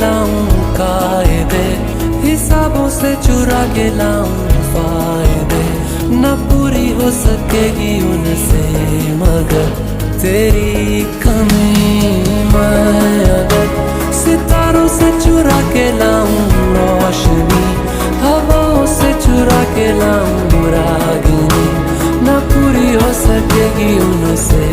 लाऊं कायदे, हिसाबों से चुरा के लाऊं फायदे। न पूरी हो सकेगी उनसे मगर तेरी कमी मैं अगर सितारों से चुरा के लाऊं रोशनी, हवाओं से चुरा के लाऊं रागिनी। न पूरी हो सकेगी उनसे